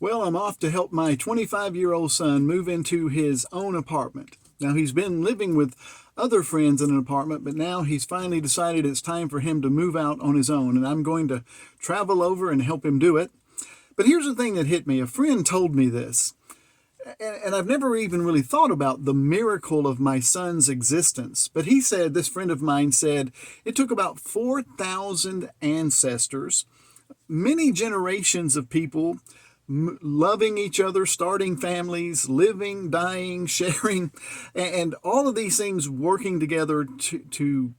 Well, I'm off to help my 25-year-old son move into his own apartment. Now, he's been living with other friends in an apartment, but now he's finally decided it's time for him to move out on his own, and I'm going to travel over and help him do it. But here's the thing that hit me. A friend told me this, and I've never even really thought about the miracle of my son's existence. But he said, this friend of mine said, it took about 4,000 ancestors, many generations of people loving each other, starting families, living, dying, sharing, and all of these things working together to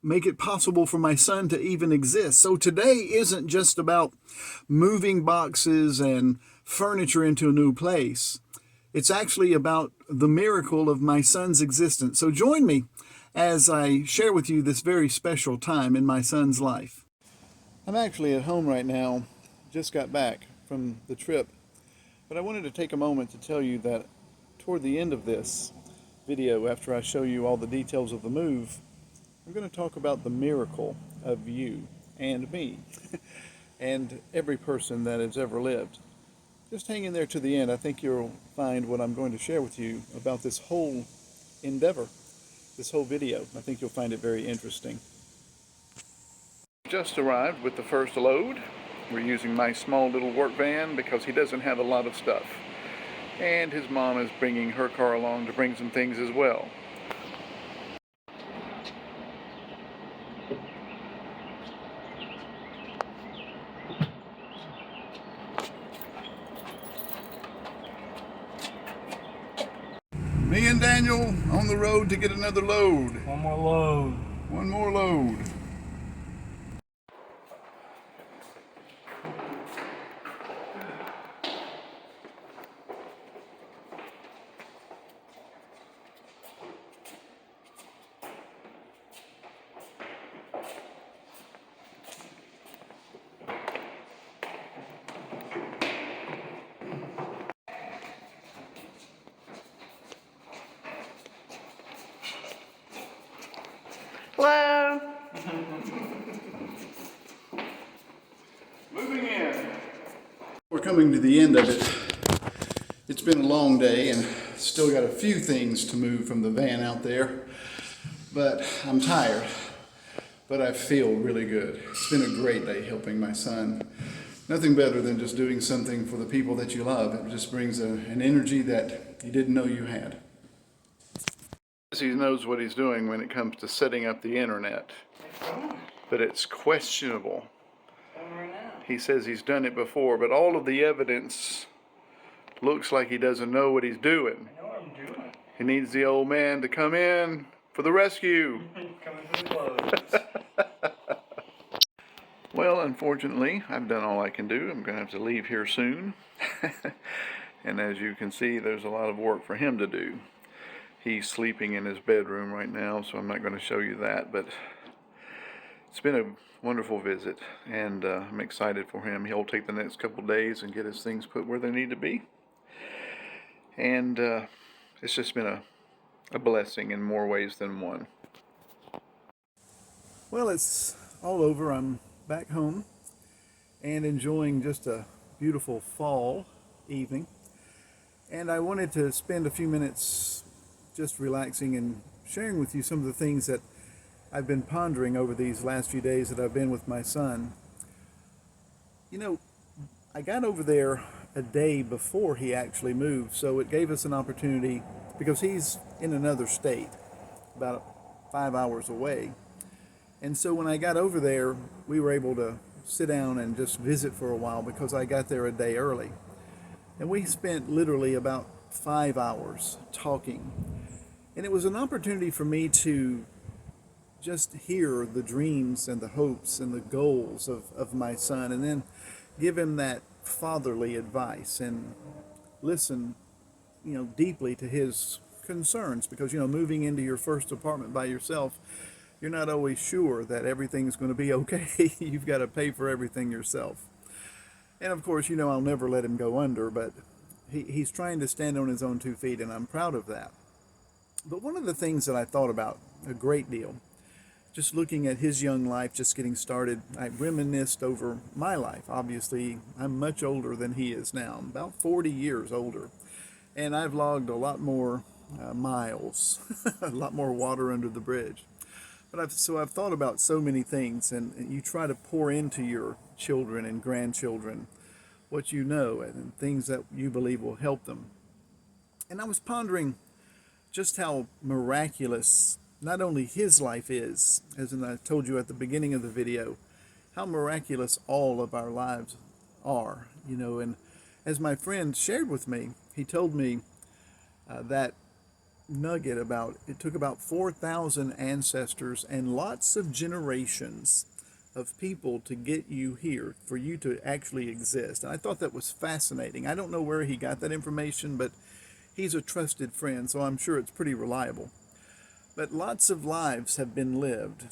make it possible for my son to even exist. So today isn't just about moving boxes and furniture into a new place. It's actually about the miracle of my son's existence. So join me as I share with you this very special time in my son's life. I'm actually at home right now, just got back from the trip, but I wanted to take a moment to tell you that toward the end of this video, after I show you all the details of the move, I'm going to talk about the miracle of you and me and every person that has ever lived. Just hang in there to the end. I think you'll find what I'm going to share with you about this whole endeavor, this whole video. I think you'll find it very interesting. Just arrived with the first load. We're using my small little work van because he doesn't have a lot of stuff. And his mom is bringing her car along to bring some things as well. Me and Daniel on the road to get another load. One more load. One more load. Hello. Moving in. We're coming to the end of it. It's been a long day and still got a few things to move from the van out there, but I'm tired, but I feel really good. It's been a great day helping my son. Nothing better than just doing something for the people that you love. It just brings an energy that you didn't know you had. He knows what he's doing when it comes to setting up the internet, but it's questionable. He says he's done it before, but all of the evidence looks like he doesn't know what he's doing. I know what I'm doing. He needs the old man to come in for the rescue. Coming for the loads. Well, unfortunately, I've done all I can do. I'm going to have to leave here soon. And as you can see, there's a lot of work for him to do. He's sleeping in his bedroom right now, so I'm not going to show you that, but it's been a wonderful visit, and I'm excited for him. He'll take the next couple days and get his things put where they need to be. And it's just been a blessing in more ways than one. Well, it's all over. I'm back home and enjoying just a beautiful fall evening. And I wanted to spend a few minutes just relaxing and sharing with you some of the things that I've been pondering over these last few days that I've been with my son. You know, I got over there a day before he actually moved, so it gave us an opportunity, because he's in another state, about 5 hours away. And so when I got over there, we were able to sit down and just visit for a while because I got there a day early. And we spent literally about 5 hours talking. And it was an opportunity for me to just hear the dreams and the hopes and the goals of my son, and then give him that fatherly advice and listen, deeply to his concerns, because, moving into your first apartment by yourself, you're not always sure that everything's going to be okay. You've got to pay for everything yourself. And of course, I'll never let him go under, but he's trying to stand on his own 2 feet, and I'm proud of that. But one of the things that I thought about a great deal just looking at his young life, just getting started, I reminisced over my life. Obviously, I'm much older than he is now. I'm about 40 years older. And I've logged a lot more miles, a lot more water under the bridge. But I've thought about so many things, and you try to pour into your children and grandchildren what you know and things that you believe will help them. And I was pondering just how miraculous not only his life is, as I told you at the beginning of the video, how miraculous all of our lives are, and as my friend shared with me, he told me that nugget about it took about 4,000 ancestors and lots of generations of people to get you here, for you to actually exist. And I thought that was fascinating. I don't know where he got that information, but he's a trusted friend, so I'm sure it's pretty reliable. But lots of lives have been lived.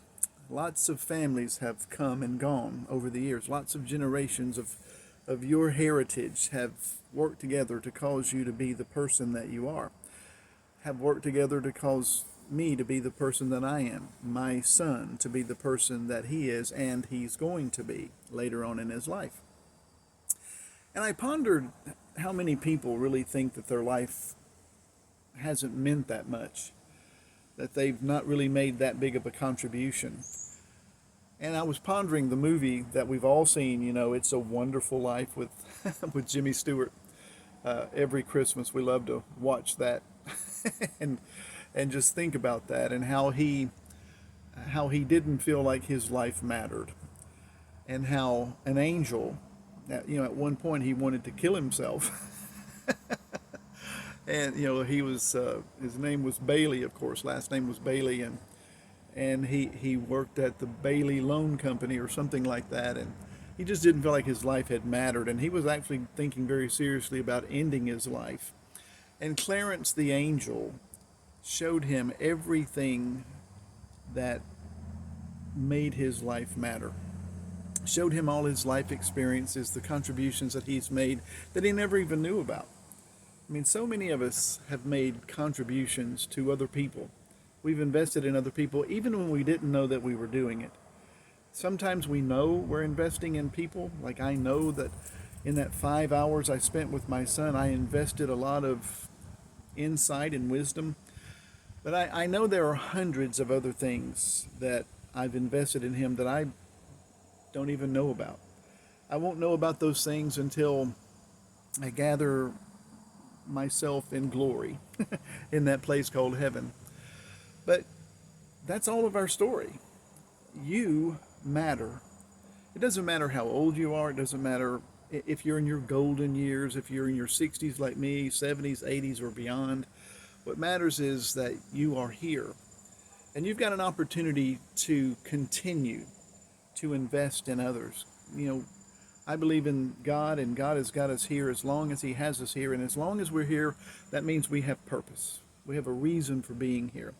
Lots of families have come and gone over the years. Lots of generations of your heritage have worked together to cause you to be the person that you are. Have worked together to cause me to be the person that I am. My son to be the person that he is and he's going to be later on in his life. And I pondered how many people really think that their life hasn't meant that much, that they've not really made that big of a contribution. And I was pondering the movie that we've all seen, It's a Wonderful Life with with Jimmy Stewart. Every Christmas we love to watch that and just think about that, and how he didn't feel like his life mattered, and how an angel, at one point he wanted to kill himself. And he was his name was Bailey, of course, last name was Bailey, and he worked at the Bailey Loan Company or something like that, and he just didn't feel like his life had mattered, and he was actually thinking very seriously about ending his life. And Clarence the angel showed him everything that made his life matter. Showed him all his life experiences, the contributions that he's made that he never even knew about. I mean, so many of us have made contributions to other people. We've invested in other people even when we didn't know that we were doing it. Sometimes we know we're investing in people. Like, I know that in that 5 hours I spent with my son, I invested a lot of insight and wisdom. But I know there are hundreds of other things that I've invested in him that I don't even know about. I won't know about those things until I gather myself in glory in that place called heaven. But that's all of our story. You matter. It doesn't matter how old you are. It doesn't matter if you're in your golden years, if you're in your 60s like me, 70s, 80s, or beyond. What matters is that you are here. And you've got an opportunity to continue to invest in others. I believe in God, and God has got us here as long as he has us here. And as long as we're here, that means we have purpose. We have a reason for being here.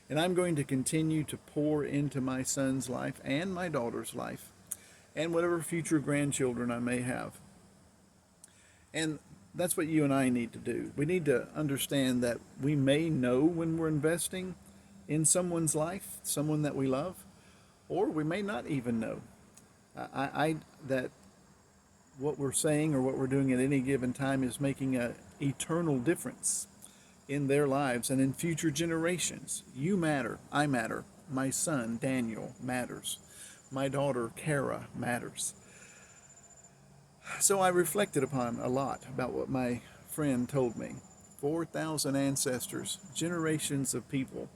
And I'm going to continue to pour into my son's life and my daughter's life and whatever future grandchildren I may have. And that's what you and I need to do. We need to understand that we may know when we're investing in someone's life, someone that we love, or we may not even know that what we're saying or what we're doing at any given time is making an eternal difference in their lives and in future generations. You matter. I matter. My son, Daniel, matters. My daughter, Kara, matters. So I reflected upon a lot about what my friend told me. 4,000 ancestors, generations of people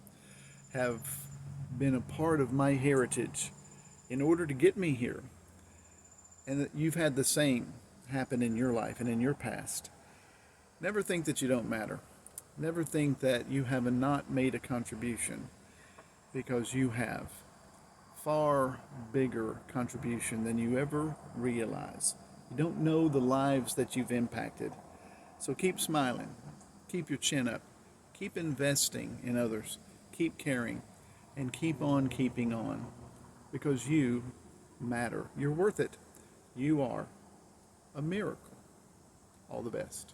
have been a part of my heritage in order to get me here. And that you've had the same happen in your life and in your past. Never think that you don't matter. Never think that you have not made a contribution, because you have far bigger contribution than you ever realize. You don't know the lives that you've impacted. So keep smiling. Keep your chin up. Keep investing in others. Keep caring. And keep on keeping on. Because you matter. You're worth it. You are a miracle. All the best.